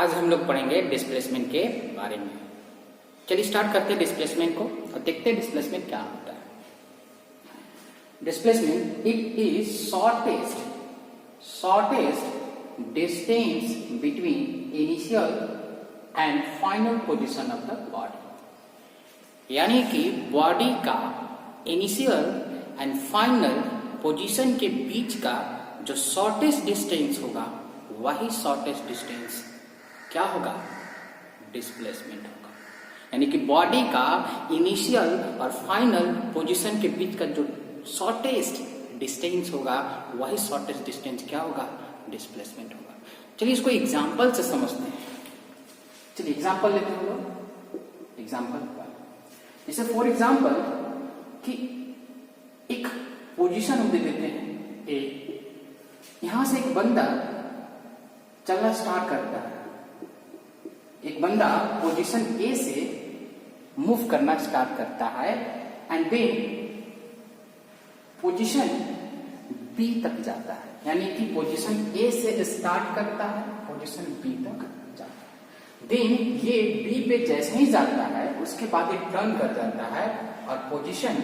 आज हम लोग पढ़ेंगे डिस्प्लेसमेंट के बारे में। चलिए स्टार्ट करते हैं डिस्प्लेसमेंट को और देखते हैं डिस्प्लेसमेंट क्या होता है। Displacement it is shortest distance between initial and final position of the body, यानी कि बॉडी का इनिशियल एंड फाइनल पोजीशन के बीच का जो शॉर्टेस्ट डिस्टेंस होगा वही शॉर्टेस्ट डिस्टेंस क्या होगा, डिस्प्लेसमेंट होगा। यानी कि बॉडी का इनिशियल और फाइनल पोजीशन के बीच का जो शॉर्टेस्ट डिस्टेंस होगा वही शॉर्टेस्ट डिस्टेंस क्या होगा, डिस्प्लेसमेंट होगा। चलिए इसको एग्जांपल से समझते हैं। चलिए एग्जांपल लेते हैं लोग। एग्जांपल जैसे फॉर एग्जांपल कि एक पोजीशन हम दे देते हैं ए, यहां से एक बंदा चलना स्टार्ट करता है। एक बंदा पोजीशन ए से मूव करना स्टार्ट करता है एंड देन पोजीशन बी तक जाता है, यानी कि पोजीशन ए से स्टार्ट करता है, पोजीशन बी तक जाता है। देन ये बी पे जैसे ही जाता है उसके बाद ये टर्न कर जाता है और पोजीशन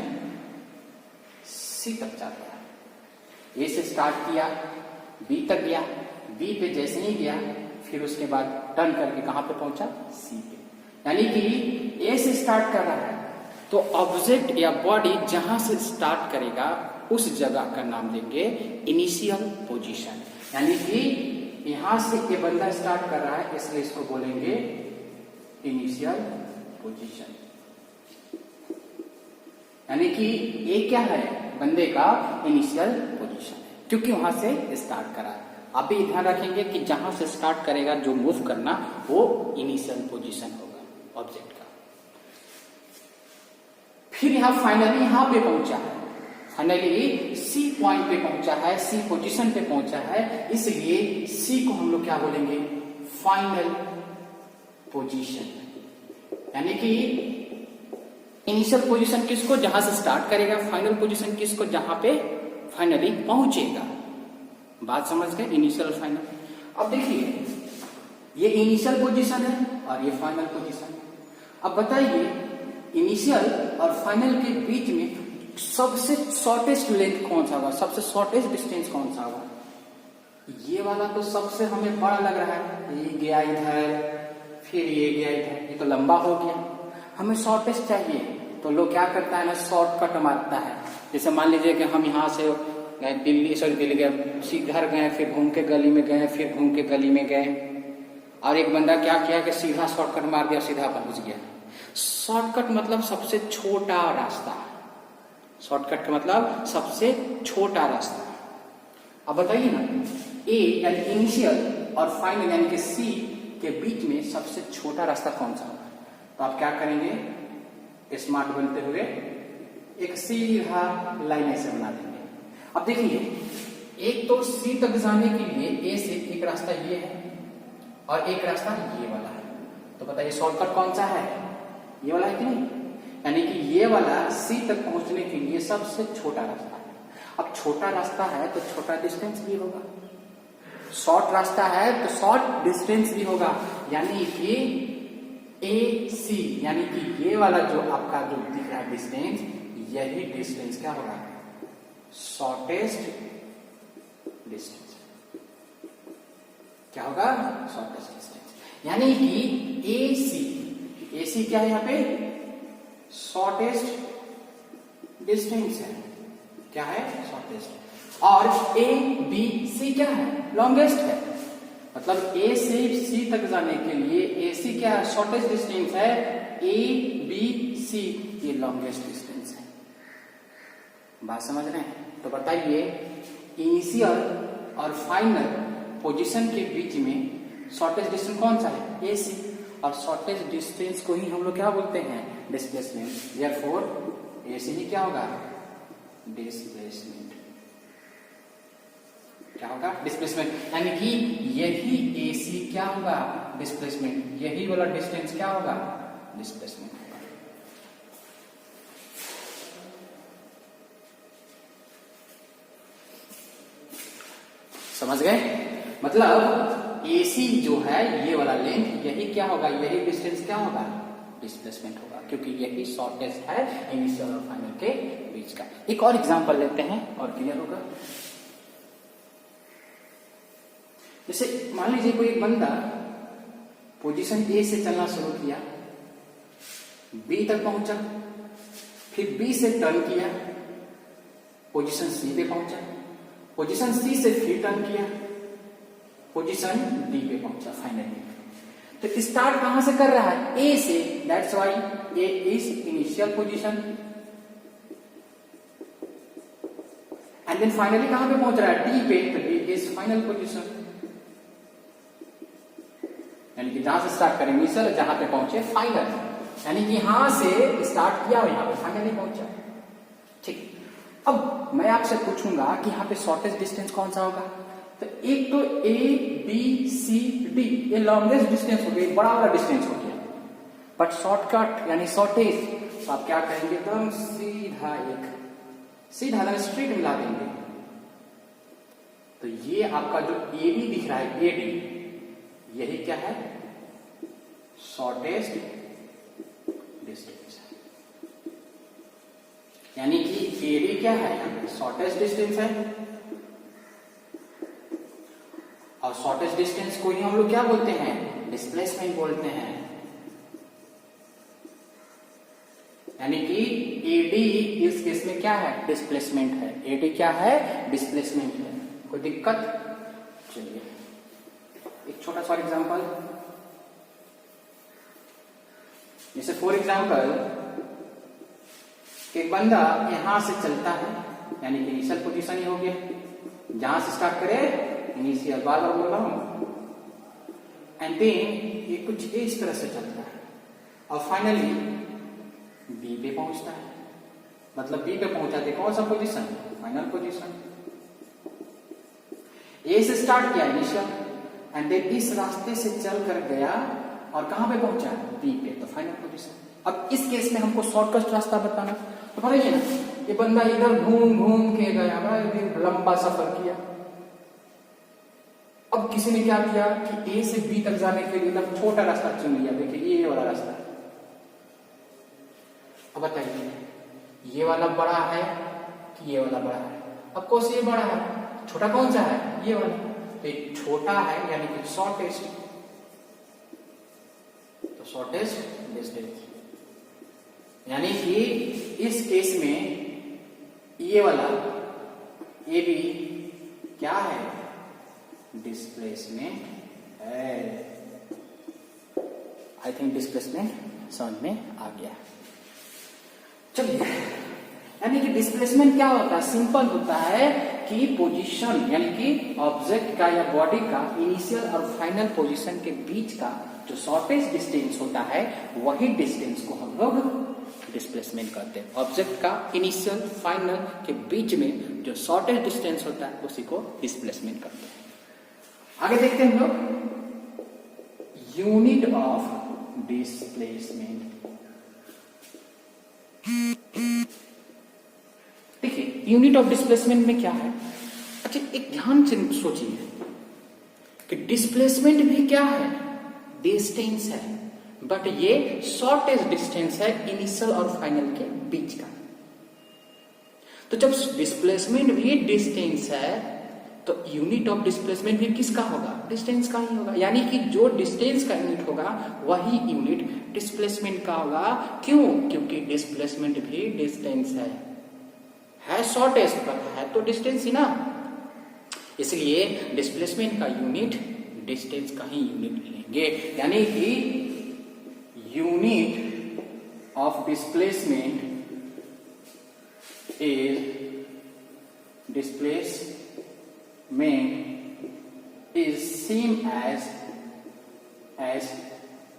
सी तक जाता है। ए से स्टार्ट किया, बी तक गया, बी पे जैसे ही गया फिर उसके बाद टर्न करके कहां पे पहुंचा, सी पे। यानी कि ए से स्टार्ट कर रहा है तो ऑब्जेक्ट या बॉडी जहां से स्टार्ट करेगा उस जगह का नाम देंगे इनिशियल पोजीशन। यानी कि यहां से ये बंदा स्टार्ट कर रहा है इसलिए इसको बोलेंगे इनिशियल पोजीशन। यानी कि ये क्या है, बंदे का इनिशियल पोजीशन है क्योंकि वहां से स्टार्ट करा है। आप भी ध्यान रखेंगे कि जहां से स्टार्ट करेगा जो मूव करना वो इनिशियल पोजीशन होगा ऑब्जेक्ट का। फिर यहां फाइनली यहां पे पहुंचा है, फाइनली सी पॉइंट पे पहुंचा है, सी पोजीशन पे पहुंचा है, इसलिए सी को हम लोग क्या बोलेंगे, फाइनल पोजीशन। यानी कि इनिशियल पोजीशन किसको, जहां से स्टार्ट करेगा, फाइनल पोजीशन किसको, जहां पे फाइनली पहुंचेगा। बात समझ गए, इनिशियल फाइनल। अब देखिए ये इनिशियल पोजीशन है और ये फाइनल पोजीशन है। अब बताइए इनिशियल और फाइनल के बीच में सबसे शॉर्टेस्ट लेंथ कौन सा होगा, सबसे शॉर्टेस्ट डिस्टेंस कौन सा होगा। ये वाला तो सबसे हमें बड़ा लग रहा है, ये गया इधर फिर ये गया इधर, ये तो लंबा हो गया। हमें शॉर्टेस्ट चाहिए तो लोग क्या करता है ना, शॉर्टकट मारता है। जैसे मान लीजिए कि हम यहाँ से दिल्ली गए, घर गए, फिर घूम के गली में गए, फिर घूम के गली में गए, और एक बंदा क्या किया कि सीधा शॉर्टकट मार दिया, सीधा पहुंच गया। शॉर्टकट मतलब सबसे छोटा रास्ता, शॉर्टकट का मतलब सबसे छोटा रास्ता। अब बताइए ना, ए यानी इनिशियल और फाइनल यानी कि सी के बीच में सबसे छोटा रास्ता कौन सा होगा। तो आप क्या करेंगे, स्मार्ट बनते हुए एक सीधा लाइन ऐसे बना देंगे। अब देखिए एक तो सी तक जाने के लिए ए से एक रास्ता ये है और एक रास्ता ये वाला है, तो बताइए शॉर्टकट कौन सा है, ये वाला है कि नहीं। यानी कि ये वाला सी तक पहुंचने के लिए सबसे छोटा रास्ता है। अब छोटा रास्ता है तो छोटा डिस्टेंस भी होगा, शॉर्ट रास्ता है तो शॉर्ट डिस्टेंस भी होगा। यानी कि ए सी यानी कि ये वाला जो आपका जो दिख रहा है डिस्टेंस, यही डिस्टेंस क्या होगा, शॉर्टेस्ट डिस्टेंस। क्या होगा, शॉर्टेस्ट डिस्टेंस। यानी कि ए सी क्या है यहाँ पे, शॉर्टेस्ट डिस्टेंस है। क्या है, शॉर्टेस्ट। और ए बी सी क्या है, लॉन्गेस्ट है। मतलब ए से सी तक जाने के लिए ए सी क्या है, शॉर्टेस्ट डिस्टेंस है, ए बी सी ये लॉन्गेस्ट डिस्टेंस है। बात समझ रहे हैं। तो बताइए इनिशियल और फाइनल पोजीशन के बीच में शॉर्टेस्ट डिस्टेंस कौन सा है, ए सी, और शॉर्टेस्ट डिस्टेंस को ही हम लोग क्या बोलते हैं, डिस्प्लेसमेंट। देयरफॉर ए सी ही क्या होगा, डिस्प्लेसमेंट। क्या होगा, डिस्प्लेसमेंट। यानी कि यही ए सी क्या होगा, डिस्प्लेसमेंट। यही वाला डिस्टेंस क्या होगा, डिस्प्लेसमेंट। समझ गए। मतलब AC जो है ये वाला लेंथ, यही क्या होगा, यही डिस्टेंस क्या होगा, डिस्प्लेसमेंट होगा, क्योंकि यही शॉर्टेस्ट है इनिशियल और फाइनल के बीच का। एक और एग्जांपल लेते हैं और क्लियर होगा। जैसे मान लीजिए कोई एक बंदा पोजीशन A से चलना शुरू किया, B तक पहुंचा, फिर B से टर्न किया, पोजीशन C पे पहुंचा, पोजीशन C से फिर टर्न किया, पोजीशन D पे पहुंचा फाइनली। तो स्टार्ट कहां से कर रहा है, A से, that's why A is initial position, and then finally कहां पे पहुंच रहा है, D पे, तो D इज फाइनल पोजीशन। यानी कि जहां से स्टार्ट करें इनिशियल, जहां पे पहुंचे फाइनल, यानी कि यहां से स्टार्ट किया और यहां पे फाइनली पहुंचा। ठीक, अब मैं आपसे पूछूंगा कि यहाँ पे शॉर्टेस्ट डिस्टेंस कौन सा होगा। तो एक तो A B C D ये लॉन्गेस्ट डिस्टेंस हो गया, बड़ा वाला डिस्टेंस हो गया, बट शॉर्टकट यानी शॉर्टेज, तो आप क्या करेंगे, एकदम सीधा एक सीधा स्ट्रेट मिला देंगे। तो ये आपका जो AB दिख रहा है, AD, यही क्या है, शॉर्टेस्ट डिस्टेंस, यानी कि AD क्या है, यहाँ पे शॉर्टेस्ट डिस्टेंस है। और शॉर्टेस्ट डिस्टेंस को ही हम लोग क्या बोलते हैं, डिस्प्लेसमेंट बोलते हैं। यानी कि AD इस केस में क्या है, डिस्प्लेसमेंट है। AD क्या है, डिस्प्लेसमेंट है। कोई दिक्कत? चलिए एक छोटा सा एग्जांपल, जैसे फॉर एग्जांपल एक बंदा यहां से चलता है, यानी कि इनिशियल पोजीशन ही हो गया, जहां से स्टार्ट करे इनिशियल, बार बार बोल रहा हूं, एंड देन ये कुछ इस तरह से चलता है और फाइनली बी पे पहुंचता है। मतलब बी पे पहुंचा थे कौन सा पोजीशन, फाइनल पोजीशन। ए से स्टार्ट किया इनिशियल, एंड देन इस रास्ते से चल कर गया और कहां पे पहुंचा, बी पे, तो फाइनल पोजीशन। अब इस केस में हमको शॉर्टकट रास्ता बताना, तो बताइए ना, ये बंदा इधर घूम घूम के गया, बड़ा लंबा सफर किया। अब किसी ने क्या किया कि ए से बी तक जाने के लिए एकदम छोटा रास्ता चुन लिया, देखिए ये वाला रास्ता। अब बताइए ये वाला बड़ा है कि ये वाला बड़ा है, अब कौन सा ये बड़ा है, छोटा कौन सा है, ये वाला, तो छोटा है यानी कि शॉर्टेस्ट, तो शॉर्टेस्ट डिस्टेंस। यानी कि इस केस में ये वाला ए बी क्या है, डिस्प्लेसमेंट है। आई थिंक डिस्प्लेसमेंट समझ में आ गया। चलिए, यानी कि डिस्प्लेसमेंट क्या होता है, सिंपल होता है कि पोजीशन यानी कि ऑब्जेक्ट का या बॉडी का इनिशियल और फाइनल पोजीशन के बीच का जो शॉर्टेस्ट डिस्टेंस होता है, वही डिस्टेंस को हम लोग डिस्प्लेसमेंट करते हैं। ऑब्जेक्ट का इनिशियल फाइनल के बीच में जो शॉर्टेस्ट डिस्टेंस होता है उसी को डिस्प्लेसमेंट करते हैं। आगे देखते हैं हम लोग, यूनिट ऑफ डिस्प्लेसमेंट। देखिए यूनिट ऑफ डिस्प्लेसमेंट में क्या है, अच्छा एक ध्यान से सोचिए कि डिस्प्लेसमेंट भी क्या है, डिस्टेंस है, बट ये शॉर्टेस्ट डिस्टेंस है इनिशियल और फाइनल के बीच का। तो जब डिस्प्लेसमेंट भी डिस्टेंस है तो यूनिट ऑफ डिस्प्लेसमेंट भी किसका होगा, डिस्टेंस का ही होगा। यानी कि जो डिस्टेंस का यूनिट होगा वही यूनिट डिस्प्लेसमेंट का होगा। क्यों? क्योंकि डिस्प्लेसमेंट भी डिस्टेंस है शॉर्टेस्ट पर है तो डिस्टेंस ही ना, इसलिए डिस्प्लेसमेंट का यूनिट डिस्टेंस का ही यूनिट लेंगे। यानी कि unit of displacement is displacement is same as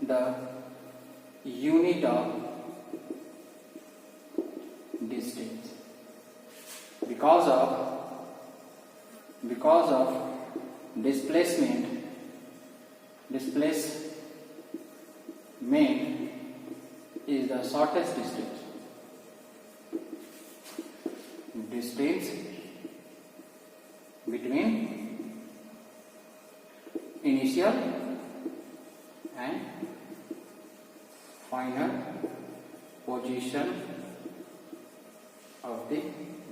the unit of distance because of displacement is the shortest distance between initial the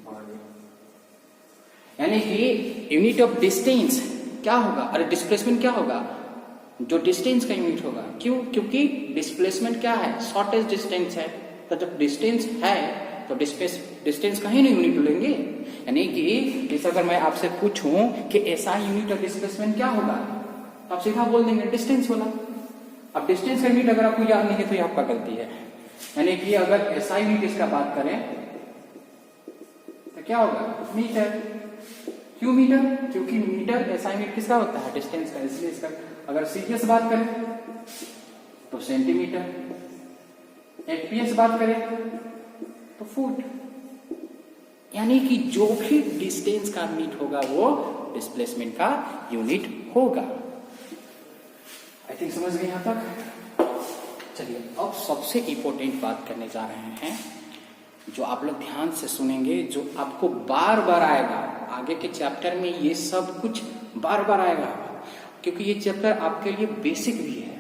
body. यानी कि यूनिट ऑफ डिस्टेंस क्या होगा, अरे डिस्प्लेसमेंट क्या होगा, जो डिस्टेंस का यूनिट होगा। क्यों? क्योंकि डिस्प्लेसमेंट क्या है, शॉर्टेस्ट डिस्टेंस है। तो जब डिस्टेंस है तो डिस्टेंस का ही नहीं यूनिट लेंगे। यानी कि जैसे अगर मैं आपसे पूछूं कि ऐसा यूनिट ऑफ डिस्प्लेसमेंट क्या होगा, तो आप सीधा बोल देंगे डिस्टेंस वाला। अब डिस्टेंस का यूनिट अगर आपको याद नहीं है तो ये आपका गलती है। यानी कि अगर ऐसा यूनिट इसका बात करें तो क्या होगा, मीटर। क्यों मीटर? क्योंकि मीटर ऐसा यूनिट किसका होता है, डिस्टेंस का, इसलिए इसका। अगर सीपीएस बात करें तो सेंटीमीटर, एफपीएस बात करें तो फुट। यानी कि जो भी डिस्टेंस का यूनिट होगा वो डिस्प्लेसमेंट का यूनिट होगा। आई थिंक समझ गए यहां तक। चलिए अब सबसे इंपॉर्टेंट बात करने जा रहे हैं, जो आप लोग ध्यान से सुनेंगे, जो आपको बार बार आएगा आगे के चैप्टर में। ये सब कुछ बार बार आएगा क्योंकि ये चैप्टर आपके लिए बेसिक भी है।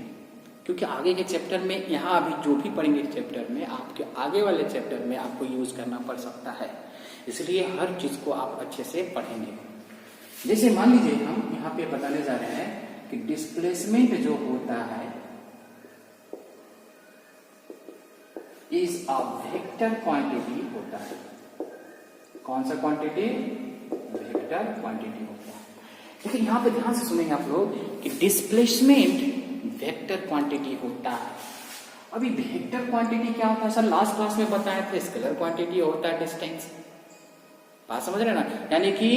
क्योंकि आगे के चैप्टर में, यहाँ अभी जो भी पढ़ेंगे चैप्टर में, आपके आगे वाले चैप्टर में आपको यूज करना पड़ सकता है। इसलिए हर चीज को आप अच्छे से पढ़ेंगे। जैसे मान लीजिए हम यहाँ पे बताने जा रहे हैं कि डिस्प्लेसमेंट जो होता है इज अ वेक्टर क्वांटिटी होता है। कौन सा क्वांटिटी? वेक्टर क्वांटिटी होता है। लेकिन यहाँ पे ध्यान से सुनेंगे आप लोग कि डिस्प्लेसमेंट वेक्टर क्वांटिटी होता है। अभी वेक्टर क्वांटिटी क्या होता है सर, लास्ट क्लास में बताया था स्केलर क्वांटिटी होता है डिस्टेंस। बात समझ रहे ना? यानी कि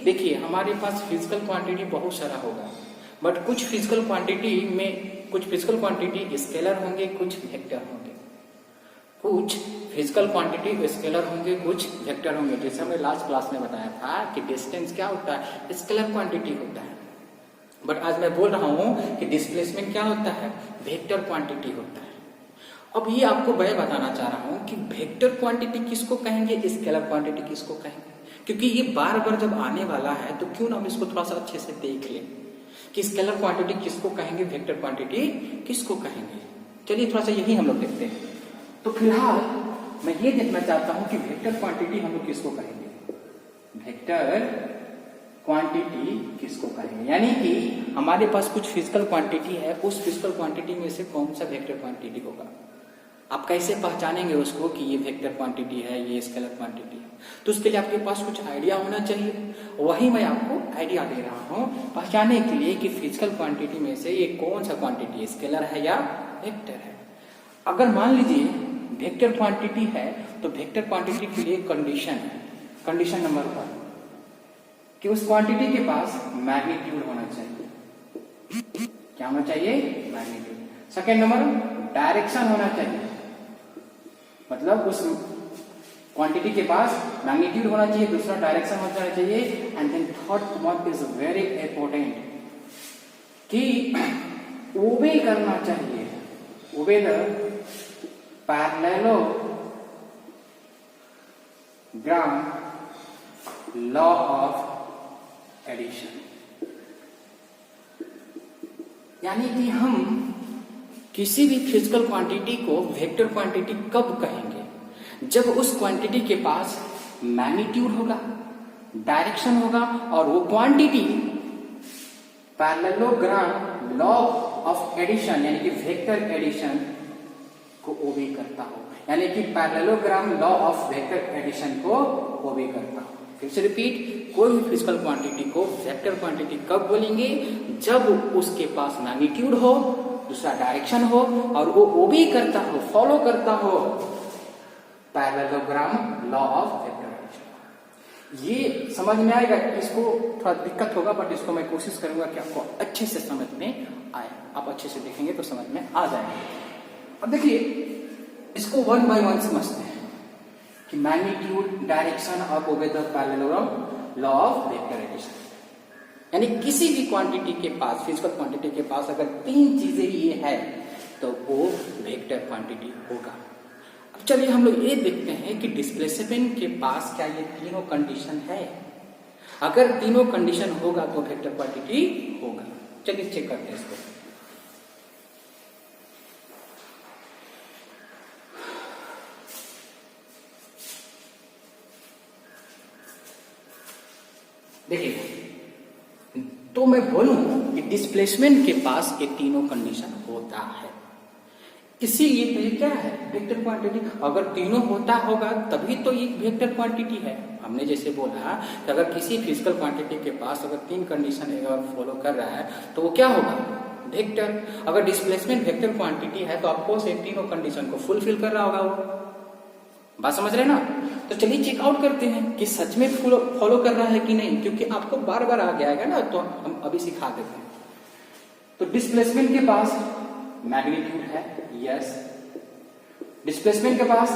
देखिए हमारे पास फिजिकल क्वांटिटी बहुत सारा होगा, बट कुछ फिजिकल क्वांटिटी स्केलर होंगे, कुछ वेक्टर होंगे। कुछ फिजिकल क्वांटिटी स्केलर होंगे, कुछ वेक्टर होंगे। जैसे हमने लास्ट क्लास में बताया था कि डिस्टेंस क्या होता है, स्केलर क्वांटिटी होता है। बट आज मैं बोल रहा हूं कि डिस्प्लेसमेंट क्या होता है, वेक्टर क्वांटिटी होता है। अब ये आपको मैं बताना चाह रहा हूं कि वेक्टर क्वांटिटी किसको कहेंगे, स्केलर क्वांटिटी किसको कहेंगे। क्योंकि ये बार बार जब आने वाला है तो क्यों ना हम इसको थोड़ा सा अच्छे से देख लें कि स्केलर क्वांटिटी किसको कहेंगे, वेक्टर क्वांटिटी किसको कहेंगे। चलिए थोड़ा सा यही हम लोग देखते हैं। तो फिलहाल मैं ये देखना चाहता हूं कि वेक्टर क्वांटिटी हम लोग किसको कहेंगे, वेक्टर क्वांटिटी किसको कहेंगे। यानी कि हमारे पास कुछ फिजिकल क्वांटिटी है, उस फिजिकल क्वांटिटी में से कौन सा वेक्टर क्वांटिटी होगा। आप कैसे पहचानेंगे उसको कि ये वेक्टर क्वांटिटी है, ये स्केलर क्वांटिटी है। तो उसके लिए आपके पास कुछ आइडिया होना चाहिए। वही मैं आपको आइडिया दे रहा हूं पहचानने के लिए कि फिजिकल क्वांटिटी में से ये कौन सा क्वांटिटी स्केलर है या वेक्टर है। अगर मान लीजिए वेक्टर क्वांटिटी है तो वेक्टर क्वांटिटी के लिए कंडीशन है, कंडीशन नंबर 1 कि उस क्वांटिटी के पास मैग्नीट्यूड होना चाहिए। क्या होना चाहिए, मैग्नीट्यूड। सेकेंड नंबर डायरेक्शन होना चाहिए, मतलब उस क्वांटिटी के पास मैग्नीट्यूड होना चाहिए, दूसरा डायरेक्शन होना चाहिए। And then third one is very important कि ओबे करना चाहिए, obey the parallelogram law of addition. यानी कि हम किसी भी फिजिकल क्वांटिटी को वेक्टर क्वांटिटी कब कहेंगे, जब उस क्वांटिटी के पास मैग्नीट्यूड होगा, डायरेक्शन होगा और वो quantity parallelogram law of addition यानी कि वेक्टर एडिशन को ओबे करता हो। यानी कि parallelogram law of vector addition को ओबे करता हो। फिर से रिपीट, कोई भी फिजिकल क्वांटिटी को वेक्टर क्वांटिटी कब बोलेंगे, जब उसके पास मैग्नीट्यूड हो, दूसरा डायरेक्शन हो और वो ओबे करता हो, फॉलो करता हो parallelogram law of vector addition. ये समझ में आएगा, इसको थोड़ा दिक्कत होगा बट इसको मैं कोशिश करूंगा कि आपको अच्छे से समझ में आए। आप अच्छे से देखेंगे तो समझ में आ जाएगा। अब देखिए इसको वन बाय वन समझते हैं कि मैग्नीट्यूड, डायरेक्शन और obey the parallelogram law of vector addition. यानी किसी भी क्वांटिटी के पास, फिजिकल क्वांटिटी के पास अगर 3 चीजें ये है तो वो वेक्टर क्वांटिटी होगा। अब चलिए हम लोग ये देखते हैं कि डिस्प्लेसमेंट के पास क्या ये तीनों कंडीशन है। अगर तीनों कंडीशन होगा तो वेक्टर क्वांटिटी होगा। चलिए चेक करते हैं इसको। देखिए, तो मैं बोलूं कि डिस्प्लेसमेंट के पास ये तीनों कंडीशन होता है, इसीलिए तो ये क्या है, वेक्टर क्वांटिटी। अगर तीनों होता होगा तभी तो ये वेक्टर क्वांटिटी है। हमने जैसे बोला कि अगर किसी फिजिकल क्वांटिटी के पास अगर तीन कंडीशन अगर फॉलो कर रहा है तो वो क्या होगा, वेक्टर। अगर डिस्प्लेसमेंट वेक्टर क्वांटिटी है तो आपको से तीनों कंडीशन को फुलफिल कर रहा होगा वो। बात समझ रहे ना? तो चलिए चेकआउट करते हैं कि सच में फॉलो कर रहा है कि नहीं, क्योंकि आपको बार बार आ गया ना, तो हम अभी सिखा देते हैं। तो डिस्प्लेसमेंट के पास मैग्नीट्यूड है, यस। डिस्प्लेसमेंट के पास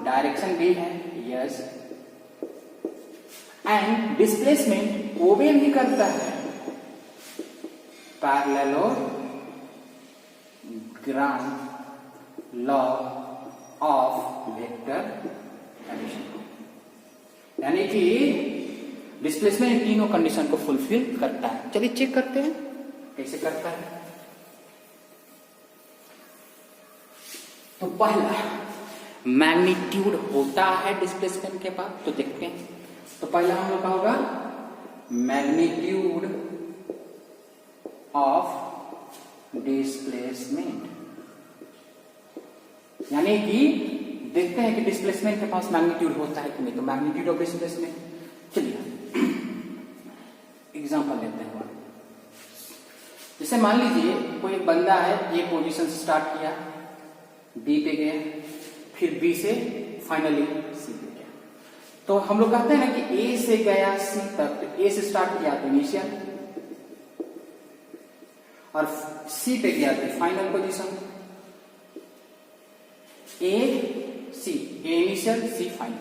डायरेक्शन भी है, यस। एंड डिस्प्लेसमेंट ओबे भी करता है parallelogram law of vector addition, यानी कि डिस्प्लेसमेंट तीनों कंडीशन को फुलफिल करता है। चलिए चेक करते हैं कैसे करता है। तो पहला मैग्नीट्यूड होता है डिस्प्लेसमेंट के पास, तो देखते हैं। तो पहला हम लोग का होगा मैग्नीट्यूड ऑफ डिस्प्लेसमेंट, यानी कि देखते हैं कि डिस्प्लेसमेंट के पास मैग्नीट्यूड होता है कि नहीं। तो मैग्नीट्यूड ऑफ डिस्प्लेसमेंट, चलिए एग्जांपल लेते हैं। जैसे मान लीजिए कोई एक बंदा है, ये पोजीशन से स्टार्ट किया, बी पे गया, फिर बी से फाइनली सी पे गया। तो हम लोग कहते हैं ना कि ए से गया सी तक, तो ए से स्टार्ट किया तो इनिशियल, और सी पे गया तो फाइनल पोजीशन। ए सी, ए इनिशियल सी फाइनल।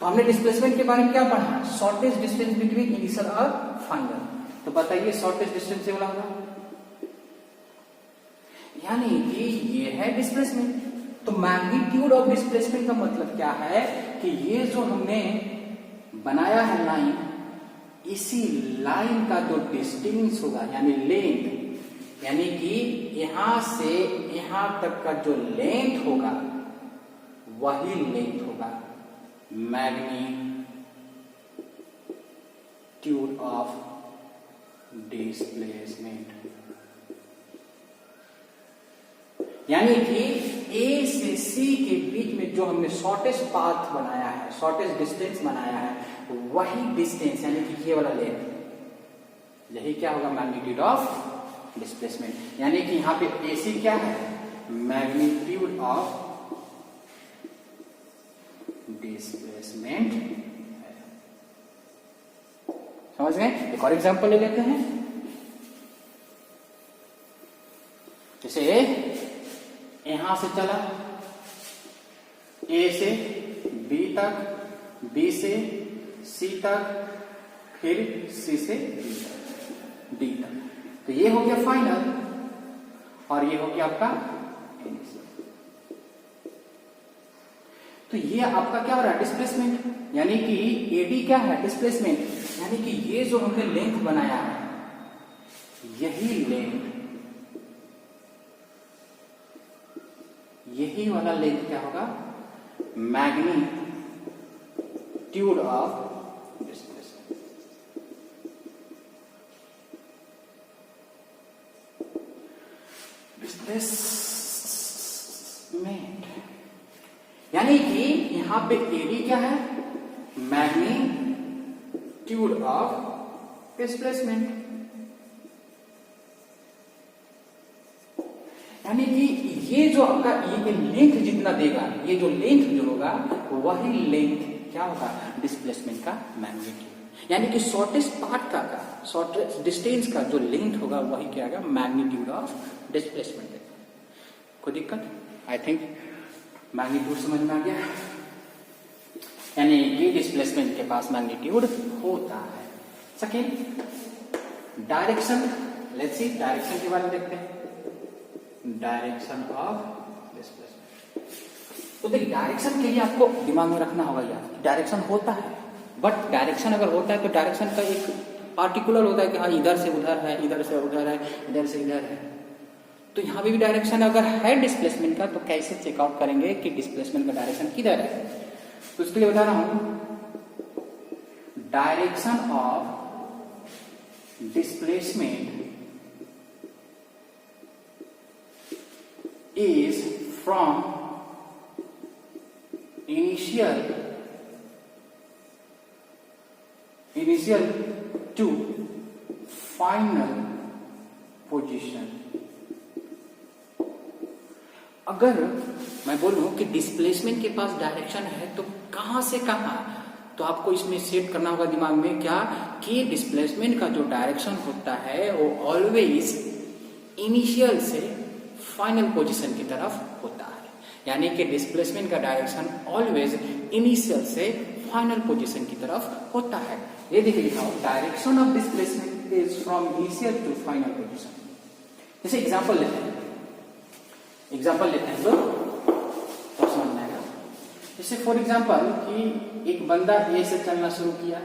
तो हमने डिस्प्लेसमेंट के बारे में क्या पढ़ा, शॉर्टेस्ट डिस्टेंस बिटवीन इनिशियल और फाइनल। तो बताइए शॉर्टेस्ट डिस्टेंस से बोला होगा, यानी कि ये है डिस्प्लेसमेंट। तो मैग्नीट्यूड ऑफ डिस्प्लेसमेंट का मतलब क्या है कि ये जो हमने बनाया है लाइन, इसी लाइन का जो डिस्टेंस होगा यानी लेंथ, यानी कि यहां से यहां तक का जो लेंथ होगा वही लेंथ होगा मैग्नीट्यूड ऑफ डिस्प्लेसमेंट। यानी कि ए से सी के बीच में जो हमने शॉर्टेस्ट पाथ बनाया है, शॉर्टेस्ट डिस्टेंस बनाया है, वही डिस्टेंस यानी कि ये वाला लेंथ, यही क्या होगा, मैग्नीट्यूड ऑफ डिस्प्लेसमेंट। यानी कि यहां पे AC क्या है, मैग्नीट्यूड ऑफ डिस्प्लेसमेंट है। समझ गए? एक और एग्जांपल ले लेते हैं। जैसे यहां से चला A से B तक, B से C तक, फिर C से D तक। तो ये हो गया फाइनल और ये हो गया आपका इनिशियल। तो ये आपका क्या हो रहा है, डिस्प्लेसमेंट। यानी कि AD क्या है, डिस्प्लेसमेंट। यानी कि ये जो हमने लेंथ बनाया है, यही लेंथ, यही वाला लेंथ क्या होगा, मैग्नीट्यूड ऑफ डिस्प्लेसमेंट। डिस्प्लेसमेंट यानी कि यहां पे एडी क्या है, मैग्नीट्यूड ऑफ डिस्प्लेसमेंट। यानी कि ये जो आपका ये लेंथ जितना देगा, ये जो लेंथ जो होगा वही लेंथ क्या होगा, डिस्प्लेसमेंट का मैग्नीट्यूड। यानी कि शॉर्टेस्ट पार्ट का शॉर्टेस्ट डिस्टेंस का जो लेंथ होगा वही क्या होगा, मैग्नीट्यूड ऑफ डिस्प्लेसमेंट। कोई दिक्कत? आई थिंक मैग्नीट्यूड समझ में आ गया। यानी कि डिस्प्लेसमेंट के पास मैग्नीट्यूड होता है। Second, direction. Let's see direction के बारे में देखते हैं। Direction of displacement. तो देखिए डायरेक्शन के लिए आपको दिमाग में रखना होगा यार, डायरेक्शन होता है, बट डायरेक्शन अगर होता है तो डायरेक्शन का एक पार्टिकुलर होता है कि हाँ इधर से उधर है, इधर से उधर है, इधर से इधर है। तो यहां पे भी डायरेक्शन अगर है डिस्प्लेसमेंट का, तो कैसे चेकआउट करेंगे कि डिस्प्लेसमेंट का डायरेक्शन किधर है। तो इसके लिए बता रहा हूं, direction of displacement is from initial to final position। अगर मैं बोलूं कि डिस्प्लेसमेंट के पास डायरेक्शन है तो कहां से कहां, तो आपको इसमें सेट करना होगा दिमाग में क्या कि डिस्प्लेसमेंट का जो डायरेक्शन होता है वो ऑलवेज इनिशियल से फाइनल पोजीशन की तरफ होता है। यानी कि डिस्प्लेसमेंट का डायरेक्शन ऑलवेज इनिशियल से फाइनल पोजीशन की तरफ होता है। ये देखिए लिखा हो, direction of displacement is from initial to final position. जैसे एग्जांपल लेते हैं लोग तो समझ में आएगा। जैसे फॉर एग्जांपल कि एक बंदा ए से चलना शुरू किया,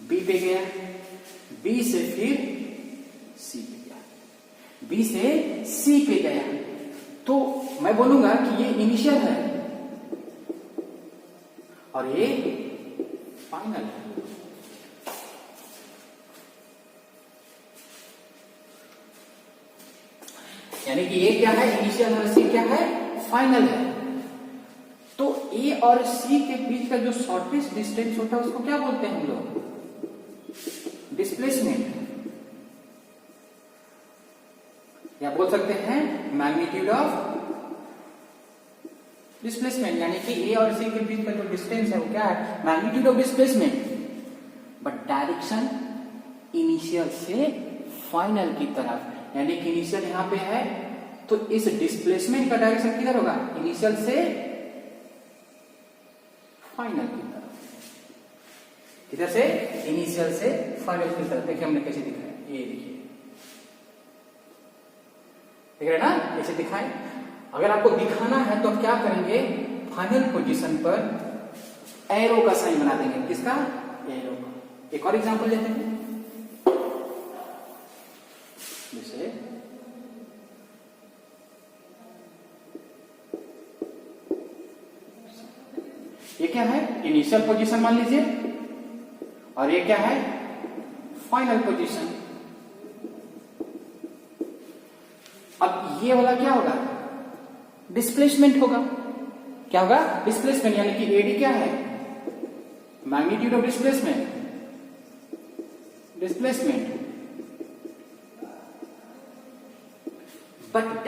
बी पे गया, बी से फिर सी पे गया, बी से सी पे गया, तो मैं बोलूंगा कि ये इनिशियल है और ये फाइनल है। यानी कि ये क्या है, इनिशियल और सी क्या है, फाइनल है। तो ए और सी के बीच का जो शॉर्टेस्ट डिस्टेंस होता है उसको क्या बोलते हैं हम लोग, डिस्प्लेसमेंट, या बोल सकते हैं मैग्नीट्यूड ऑफ डिस्प्लेसमेंट। यानी कि ए और सी के बीच का जो डिस्टेंस है वो क्या है, magnitude of displacement. But direction initial से फाइनल की तरफ, यानी कि इनिशियल यहां पे है तो इस डिस्प्लेसमेंट का डायरेक्शन किधर होगा, इनिशियल से फाइनल की तरफ। इधर से इनिशियल से फाइनल की तरफ। देखिए हमने कैसे दिखाया, ये देखिए, देख रहे ना कैसे दिखाए। अगर आपको दिखाना है तो आप क्या करेंगे, फाइनल पोजीशन पर एरो का साइन बना देंगे। किसका, एरो का। एक और एग्जांपल लेते हैं, जैसे ये क्या है, इनिशियल पोजीशन मान लीजिए, और ये क्या है, फाइनल पोजीशन। अब ये वाला क्या होगा, डिस्प्लेसमेंट होगा। क्या होगा, डिस्प्लेसमेंट। यानी कि एडी क्या है, मैग्नीट्यूड ऑफ डिस्प्लेसमेंट। बट